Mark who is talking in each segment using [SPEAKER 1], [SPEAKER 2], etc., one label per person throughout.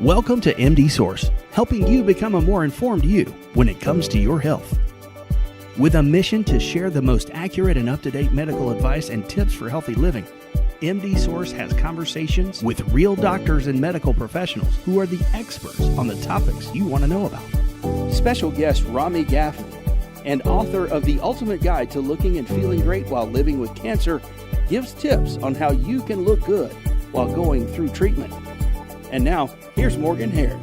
[SPEAKER 1] Welcome to MD Source, helping you become a more informed you when it comes to your health. With a mission to share the most accurate and up-to-date medical advice and tips for healthy living, MD Source has conversations with real doctors and medical professionals who are the experts on the topics you want to know about. Special guest Ramy Gafni, and author of The Ultimate Guide to Looking and Feeling Great While Living with Cancer, gives tips on how you can look good while going through treatment. And now, here's Morgan Hare.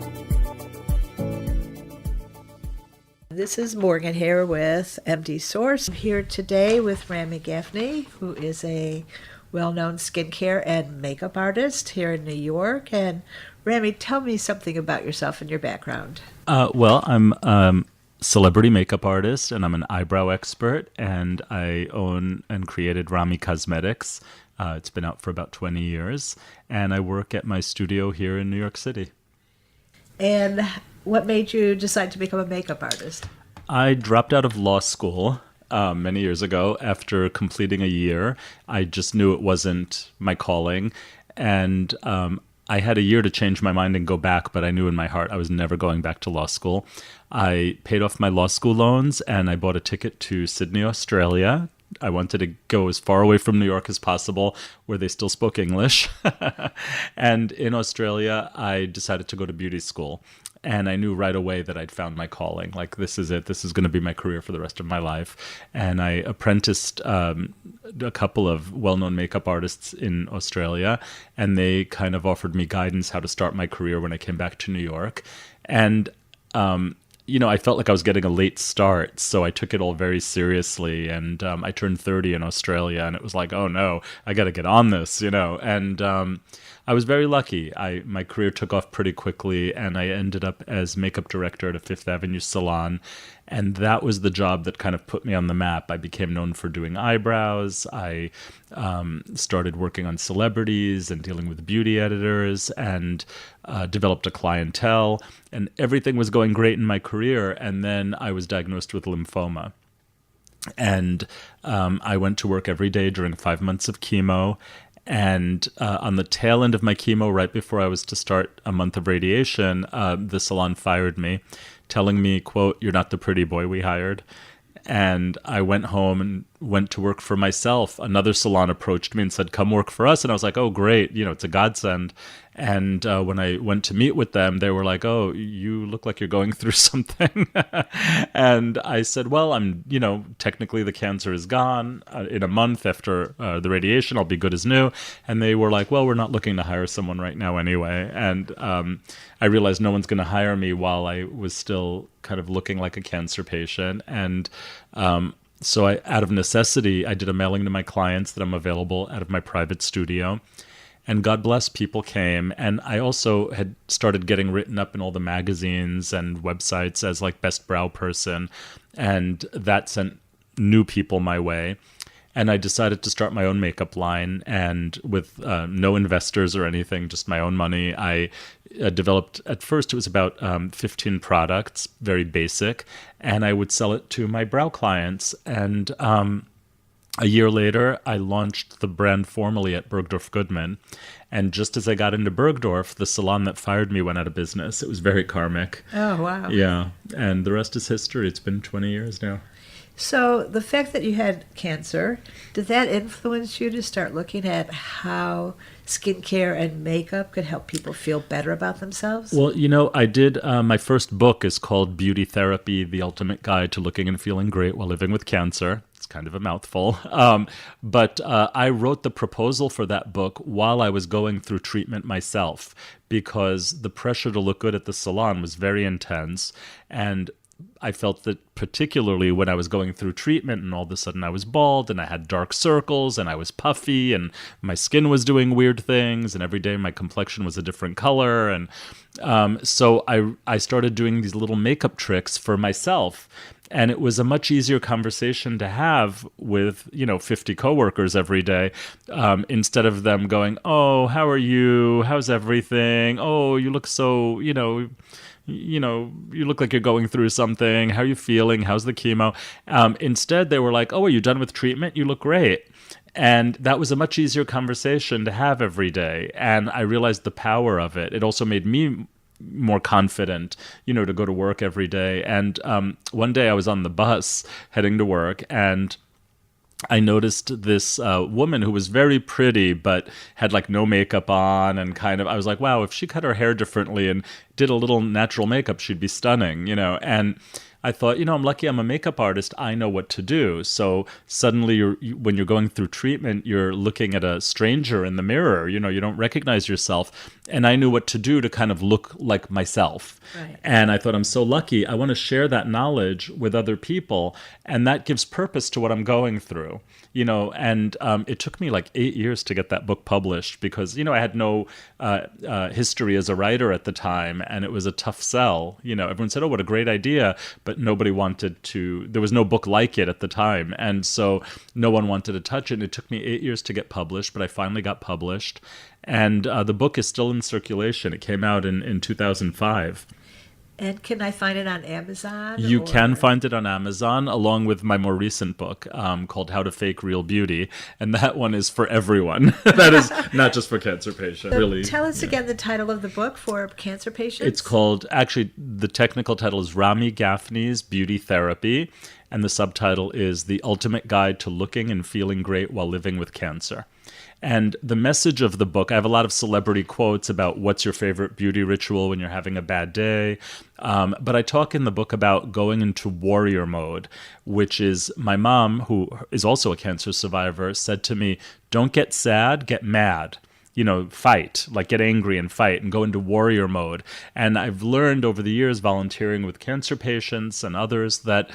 [SPEAKER 2] This is Morgan Hare with MD Source. I'm here today with Ramy Gafni, who is a well-known skincare and makeup artist here in New York. And Ramy, tell me something about yourself and your background.
[SPEAKER 3] Well, I'm a celebrity makeup artist, and I'm an eyebrow expert, and I own and created Ramy Cosmetics. It's been out for about 20 years, and I work at my studio here in New York City.
[SPEAKER 2] And what made you decide to become a makeup artist?
[SPEAKER 3] I dropped out of law school many years ago after completing a year. I just knew it wasn't my calling, and I had a year to change my mind and go back, but I knew in my heart I was never going back to law school. I paid off my law school loans, and I bought a ticket to Sydney, Australia. I wanted to go as far away from New York as possible, where they still spoke English. And in Australia, I decided to go to beauty school. And I knew right away that I'd found my calling. Like, this is it. This is going to be my career for the rest of my life. And I apprenticed a couple of well-known makeup artists in Australia, and they kind of offered me guidance how to start my career when I came back to New York. And I felt like I was getting a late start, so I took it all very seriously. And I turned 30 in Australia, and it was like, oh no, I got to get on this, And I was very lucky. My career took off pretty quickly, and I ended up as makeup director at a Fifth Avenue salon. And that was the job that kind of put me on the map. I became known for doing eyebrows. I started working on celebrities and dealing with beauty editors, and developed a clientele. And everything was going great in my career. And then I was diagnosed with lymphoma. And I went to work every day during 5 months of chemo. And on the tail end of my chemo, right before I was to start a month of radiation, the salon fired me, telling me, quote, "You're not the pretty boy we hired." And I went home and went to work for myself. Another salon approached me and said, "Come work for us." And I was like, oh, great. It's a godsend. And when I went to meet with them, they were like, "Oh, you look like you're going through something." And I said, well, technically the cancer is gone. In a month after the radiation, I'll be good as new. And they were like, well, we're not looking to hire someone right now anyway. And I realized no one's going to hire me while I was still kind of looking like a cancer patient. And so out of necessity, I did a mailing to my clients that I'm available out of my private studio. And God bless, people came. And I also had started getting written up in all the magazines and websites as like best brow person. And that sent new people my way. And I decided to start my own makeup line, and with no investors or anything, just my own money. I developed, at first it was about 15 products, very basic, and I would sell it to my brow clients. And a year later, I launched the brand formally at Bergdorf Goodman. And just as I got into Bergdorf, the salon that fired me went out of business. It was very karmic.
[SPEAKER 2] Oh, wow.
[SPEAKER 3] Yeah. And the rest is history. It's been 20 years now.
[SPEAKER 2] So the fact that you had cancer, did that influence you to start looking at how skincare and makeup could help people feel better about themselves?
[SPEAKER 3] Well, I did, my first book is called Beauty Therapy, The Ultimate Guide to Looking and Feeling Great While Living with Cancer. It's kind of a mouthful. But I wrote the proposal for that book while I was going through treatment myself, because the pressure to look good at the salon was very intense. And I felt that particularly when I was going through treatment and all of a sudden I was bald and I had dark circles and I was puffy and my skin was doing weird things and every day my complexion was a different color. And so I started doing these little makeup tricks for myself. And it was a much easier conversation to have with, 50 coworkers every day, instead of them going, "Oh, how are you? How's everything? Oh, you look so, you look like you're going through something. How are you feeling? How's the chemo?" Instead, they were like, "Oh, are you done with treatment? You look great." And that was a much easier conversation to have every day. And I realized the power of it. It also made me more confident, to go to work every day. And one day I was on the bus heading to work, and I noticed this woman who was very pretty, but had like no makeup on, and I was like, wow, if she cut her hair differently and did a little natural makeup, she'd be stunning, And I thought, I'm lucky I'm a makeup artist. I know what to do. So suddenly when you're going through treatment, you're looking at a stranger in the mirror, you don't recognize yourself. And I knew what to do to kind of look like myself.
[SPEAKER 2] Right.
[SPEAKER 3] And I thought, I'm so lucky. I want to share that knowledge with other people. And that gives purpose to what I'm going through, and it took me like 8 years to get that book published because, I had no history as a writer at the time. And it was a tough sell. Everyone said, oh, what a great idea. But nobody wanted to, there was no book like it at the time. And so no one wanted to touch it. And it took me 8 years to get published, but I finally got published. And the book is still in circulation. It came out in 2005.
[SPEAKER 2] And can I find it on Amazon?
[SPEAKER 3] You can find it on Amazon, along with my more recent book called How to Fake Real Beauty. And that one is for everyone. That is not just for cancer patients.
[SPEAKER 2] So
[SPEAKER 3] really.
[SPEAKER 2] Tell us again the title of the book for cancer patients.
[SPEAKER 3] It's called, actually, the technical title is Ramy Gafni's Beauty Therapy. And the subtitle is The Ultimate Guide to Looking and Feeling Great While Living with Cancer. And the message of the book, I have a lot of celebrity quotes about what's your favorite beauty ritual when you're having a bad day. But I talk in the book about going into warrior mode, which is my mom, who is also a cancer survivor, said to me, don't get sad, get mad. Fight, like get angry and fight and go into warrior mode. And I've learned over the years volunteering with cancer patients and others that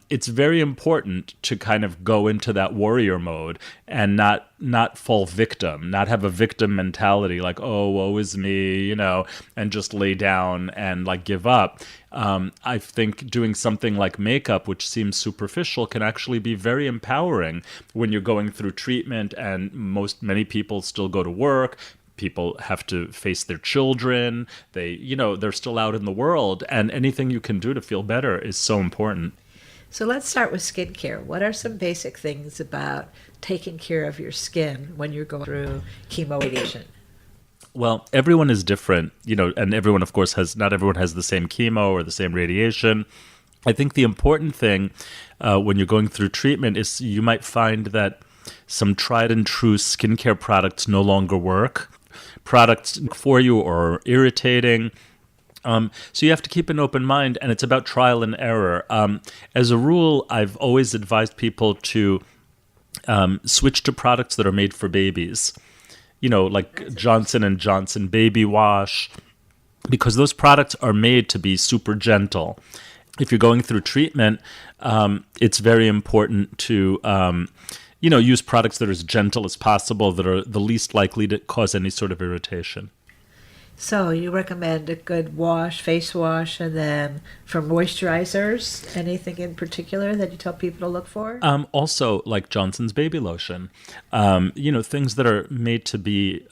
[SPEAKER 3] it's very important to kind of go into that warrior mode and not fall victim, not have a victim mentality like, oh, woe is me, and just lay down and like give up. I think doing something like makeup, which seems superficial, can actually be very empowering when you're going through treatment, and many people still go to work. People have to face their children. They're still out in the world, and anything you can do to feel better is so important.
[SPEAKER 2] So let's start with skincare. What are some basic things about taking care of your skin when you're going through chemo radiation?
[SPEAKER 3] Well, everyone is different, and everyone, of course, not everyone has the same chemo or the same radiation. I think the important thing when you're going through treatment is you might find that some tried and true skincare products no longer work. Products for you or irritating. So you have to keep an open mind, and it's about trial and error. As a rule, I've always advised people to switch to products that are made for babies. Like Johnson & Johnson baby wash, because those products are made to be super gentle. If you're going through treatment, it's very important to, use products that are as gentle as possible, that are the least likely to cause any sort of irritation.
[SPEAKER 2] So you recommend a good face wash, and then for moisturizers, anything in particular that you tell people to look for?
[SPEAKER 3] Also, like Johnson's baby lotion, things that are made to be,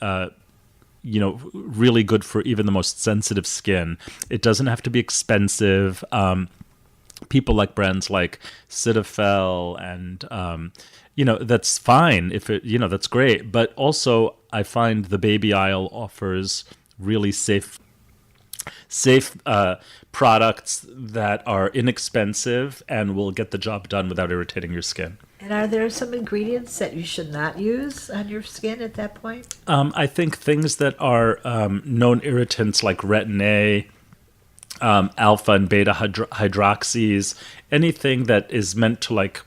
[SPEAKER 3] really good for even the most sensitive skin. It doesn't have to be expensive. People like brands like Cetaphil and, that's fine if that's great. But also I find the baby aisle offers really safe products that are inexpensive and will get the job done without irritating your skin.
[SPEAKER 2] And are there some ingredients that you should not use on your skin at that point?
[SPEAKER 3] I think things that are known irritants like retin-A, alpha and beta hydroxys, anything that is meant to like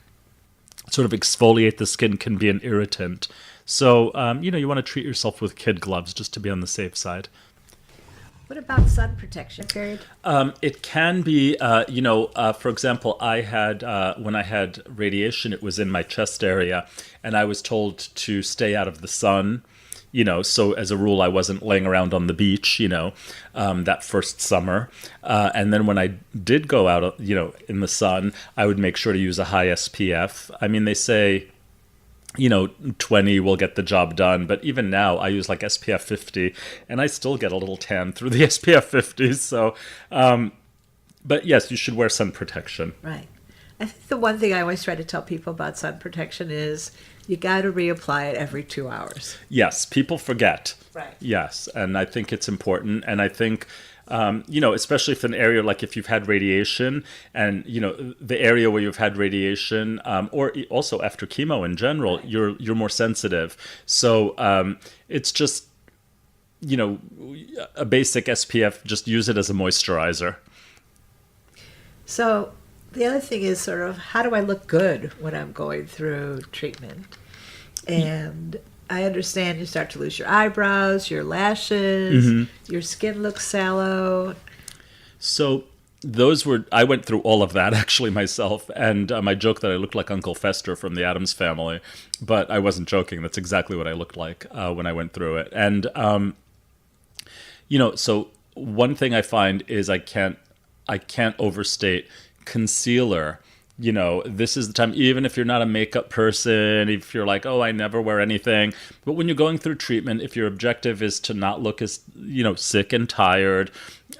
[SPEAKER 3] sort of exfoliate the skin can be an irritant. So, you want to treat yourself with kid gloves just to be on the safe side.
[SPEAKER 2] What about sun protection period?
[SPEAKER 3] It can be, for example, I had, when I had radiation, it was in my chest area, and I was told to stay out of the sun, so as a rule, I wasn't laying around on the beach, that first summer. And then when I did go out, in the sun, I would make sure to use a high SPF. I mean, they say, 20 will get the job done. But even now, I use like SPF 50, and I still get a little tan through the SPF 50s. So, but yes, you should wear sun protection.
[SPEAKER 2] Right. I think the one thing I always try to tell people about sun protection is you got to reapply it every 2 hours.
[SPEAKER 3] Yes, people forget.
[SPEAKER 2] Right.
[SPEAKER 3] Yes, and I think it's important. And I think Especially if an area like if you've had radiation and, the area where you've had radiation, also after chemo in general, you're more sensitive. So it's just, a basic SPF, just use it as a moisturizer.
[SPEAKER 2] So the other thing is sort of, how do I look good when I'm going through treatment? And I understand you start to lose your eyebrows, your lashes, your skin looks sallow.
[SPEAKER 3] So I went through all of that actually myself. And I joke that I looked like Uncle Fester from the Addams Family, but I wasn't joking. That's exactly what I looked like when I went through it. And, so one thing I find is I can't overstate concealer. This is the time, even if you're not a makeup person, if you're like, oh, I never wear anything. But when you're going through treatment, if your objective is to not look as, sick and tired,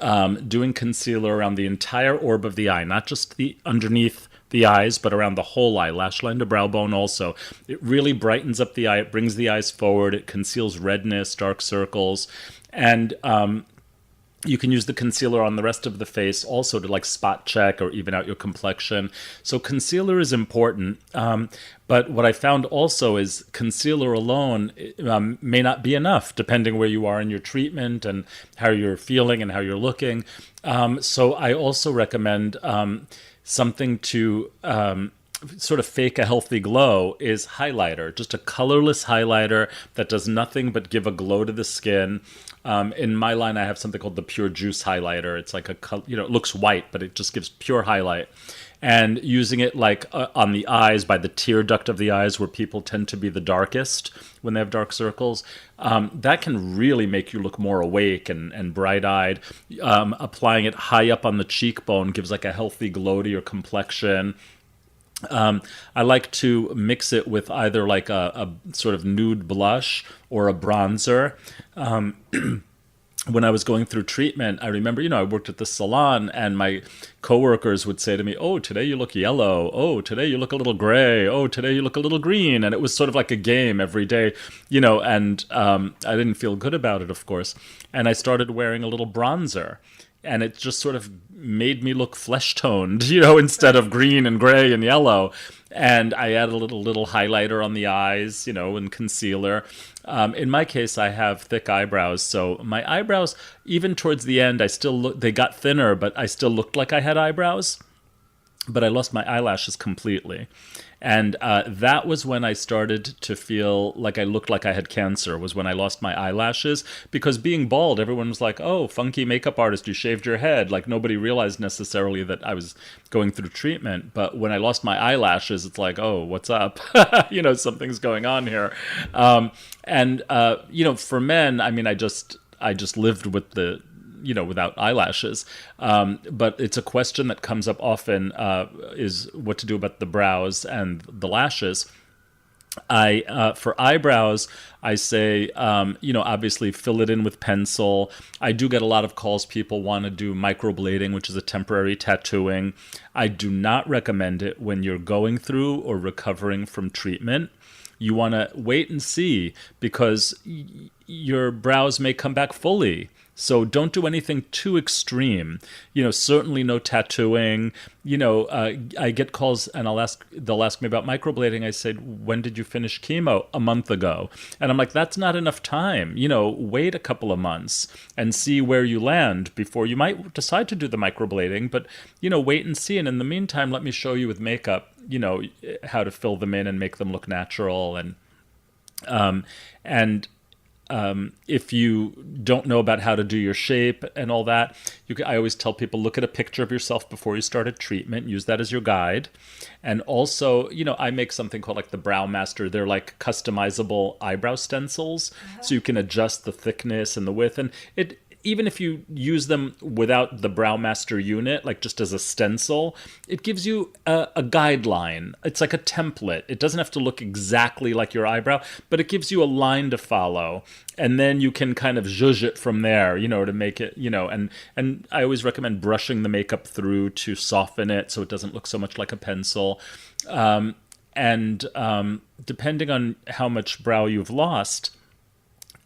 [SPEAKER 3] doing concealer around the entire orb of the eye, not just the underneath the eyes, but around the whole eye, lash line to brow bone also. It really brightens up the eye. It brings the eyes forward. It conceals redness, dark circles. And, you can use the concealer on the rest of the face also to spot check or even out your complexion. So concealer is important. But what I found also is concealer alone may not be enough depending where you are in your treatment and how you're feeling and how you're looking. So I also recommend something to sort of fake a healthy glow is highlighter, just a colorless highlighter that does nothing but give a glow to the skin. In my line, I have something called the Pure Juice highlighter. It's like it looks white, but it just gives pure highlight. And using it on the eyes, by the tear duct of the eyes, where people tend to be the darkest when they have dark circles, that can really make you look more awake and bright-eyed. Applying it high up on the cheekbone gives a healthy glow to your complexion. I like to mix it with either a sort of nude blush or a bronzer. When I was going through treatment, I remember, I worked at the salon and my coworkers would say to me, oh, today you look yellow. Oh, today you look a little gray. Oh, today you look a little green. And it was sort of like a game every day, and I didn't feel good about it, of course. And I started wearing a little bronzer. And it just sort of made me look flesh-toned, instead of green and gray and yellow. And I added a little highlighter on the eyes, and concealer. In my case, I have thick eyebrows. So my eyebrows, even towards the end, they got thinner, but I still looked like I had eyebrows. But I lost my eyelashes completely. And that was when I started to feel like I looked like I had cancer, was when I lost my eyelashes. Because being bald, everyone was like, oh, funky makeup artist, you shaved your head. Nobody realized necessarily that I was going through treatment. But when I lost my eyelashes, it's like, oh, what's up? Something's going on here. For men, I just lived with the without eyelashes. But it's a question that comes up often, is what to do about the brows and the lashes. For eyebrows, I say, obviously fill it in with pencil. I do get a lot of calls. People want to do microblading, which is a temporary tattooing. I do not recommend it when you're going through or recovering from treatment. You want to wait and see because your brows may come back fully. So don't do anything too extreme. Certainly no tattooing. I get calls and they'll ask me about microblading. I said, when did you finish chemo? A month ago. And I'm like, that's not enough time. Wait a couple of months and see where you land before you might decide to do the microblading. But, wait and see. And in the meantime, let me show you with makeup, how to fill them in and make them look natural. If you don't know about how to do your shape and all that, I always tell people, look at a picture of yourself before you started treatment. Use that as your guide. And also, I make something called the Brow Master. They're customizable eyebrow stencils. So you can adjust the thickness and the width. And even if you use them without the Brow Master unit, just as a stencil, it gives you a guideline. It's like a template. It doesn't have to look exactly like your eyebrow, but it gives you a line to follow. And then you can kind of zhuzh it from there, to make it, and I always recommend brushing the makeup through to soften it so it doesn't look so much like a pencil. Depending on how much brow you've lost,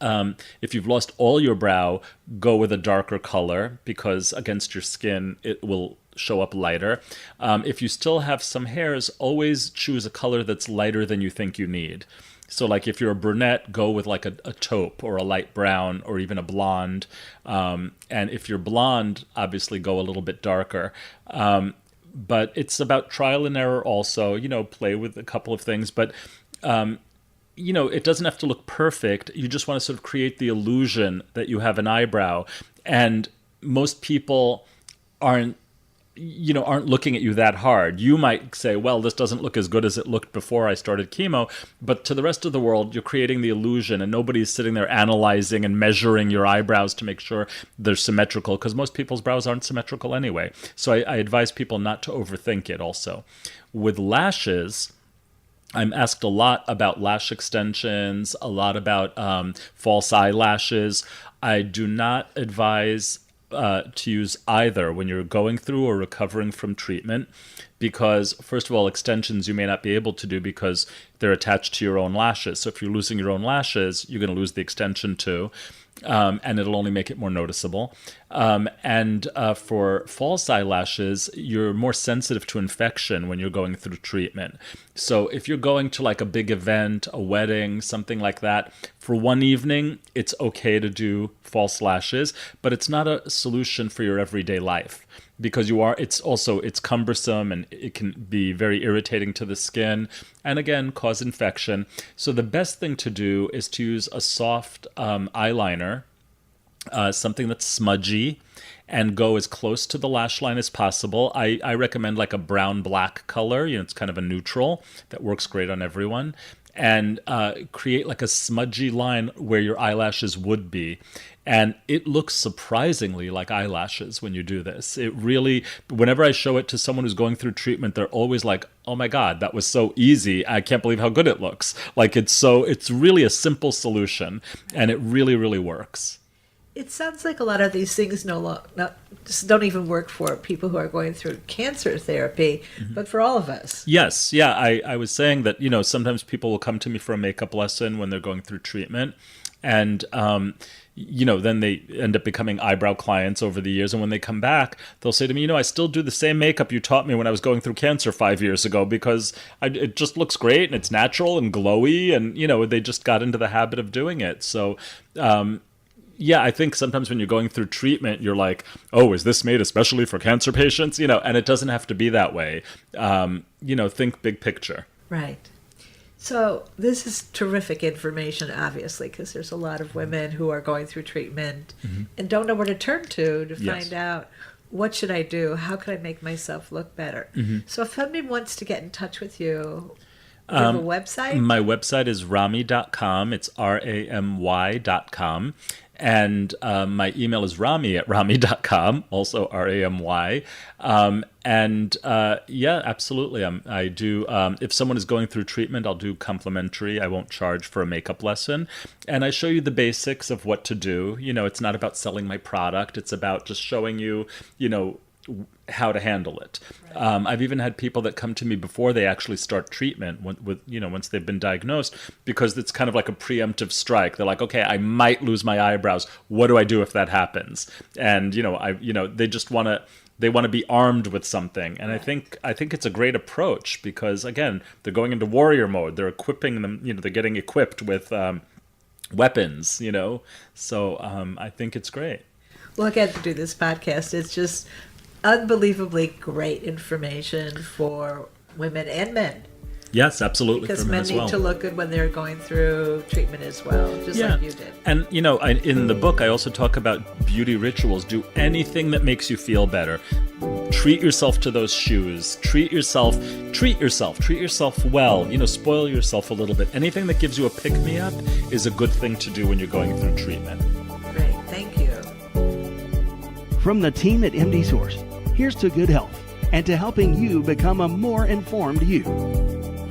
[SPEAKER 3] If you've lost all your brow, go with a darker color because against your skin, it will show up lighter. If you still have some hairs, always choose a color that's lighter than you think you need. So like if you're a brunette, go with like a taupe or a light brown or even a blonde. And if you're blonde, obviously go a little bit darker. But it's about trial and error also, play with a couple of things. But it doesn't have to look perfect. You just want to sort of create the illusion that you have an eyebrow. And most people aren't looking at you that hard. You might say, well, this doesn't look as good as it looked before I started chemo. But to the rest of the world, you're creating the illusion and nobody's sitting there analyzing and measuring your eyebrows to make sure they're symmetrical because most people's brows aren't symmetrical anyway. So I advise people not to overthink it also. With lashes, I'm asked a lot about lash extensions, a lot about false eyelashes. I do not advise to use either when you're going through or recovering from treatment because, first of all, extensions you may not be able to do because they're attached to your own lashes. So if you're losing your own lashes, you're going to lose the extension too. And it'll only make it more noticeable. And for false eyelashes, you're more sensitive to infection when you're going through treatment. So if you're going to like a big event, a wedding, something like that, for one evening, it's okay to do false lashes, but it's not a solution for your everyday life. Because it's cumbersome and it can be very irritating to the skin and again cause infection. So the best thing to do is to use a soft eyeliner, something that's smudgy, and go as close to the lash line as possible. I recommend like a brown-black color. It's kind of a neutral that works great on everyone. And create like a smudgy line where your eyelashes would be. And it looks surprisingly like eyelashes when you do this. It really, whenever I show it to someone who's going through treatment, they're always like, oh my God, that was so easy. I can't believe how good it looks. Like it's really a simple solution and it really, really works.
[SPEAKER 2] It sounds like a lot of these things just don't even work for people who are going through cancer therapy, but for all of us.
[SPEAKER 3] Yes. Yeah. I was saying that, sometimes people will come to me for a makeup lesson when they're going through treatment. And, then they end up becoming eyebrow clients over the years. And when they come back, they'll say to me, I still do the same makeup you taught me when I was going through cancer 5 years ago because it just looks great and it's natural and glowy. And, they just got into the habit of doing it. So, yeah, I think sometimes when you're going through treatment, you're like, oh, is this made especially for cancer patients? And it doesn't have to be that way. Think big picture.
[SPEAKER 2] Right. So this is terrific information, obviously, because there's a lot of women who are going through treatment and don't know where to turn to find out what should I do? How can I make myself look better? So if somebody wants to get in touch with you, do you have a website? My
[SPEAKER 3] website is ramy.com. It's RAMY.com. And my email is ramy@ramy.com, also RAMY. Yeah, absolutely. I do. If someone is going through treatment, I'll do complimentary. I won't charge for a makeup lesson. And I show you the basics of what to do. It's not about selling my product. It's about just showing you, how to handle it. Right. I've even had people that come to me before they actually start treatment once they've been diagnosed, because it's kind of like a preemptive strike. They're like, okay, I might lose my eyebrows. What do I do if that happens? And, they just want to be armed with something. And right. I think it's a great approach because, again, they're going into warrior mode. They're equipping them, they're getting equipped with weapons, So I think it's great.
[SPEAKER 2] Well, again, to do this podcast, it's just unbelievably great information for women and men.
[SPEAKER 3] Yes, absolutely.
[SPEAKER 2] Because men need to look good when they're going through treatment as well, just like you did.
[SPEAKER 3] And, in the book, I also talk about beauty rituals. Do anything that makes you feel better. Treat yourself to those shoes. Treat yourself well. Spoil yourself a little bit. Anything that gives you a pick-me-up is a good thing to do when you're going through treatment.
[SPEAKER 2] Great. Thank you.
[SPEAKER 1] From the team at MD Source, here's to good health and to helping you become a more informed you.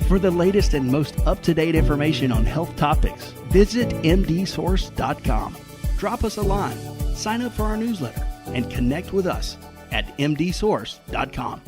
[SPEAKER 1] For the latest and most up-to-date information on health topics, visit mdsource.com. Drop us a line, sign up for our newsletter, and connect with us at mdsource.com.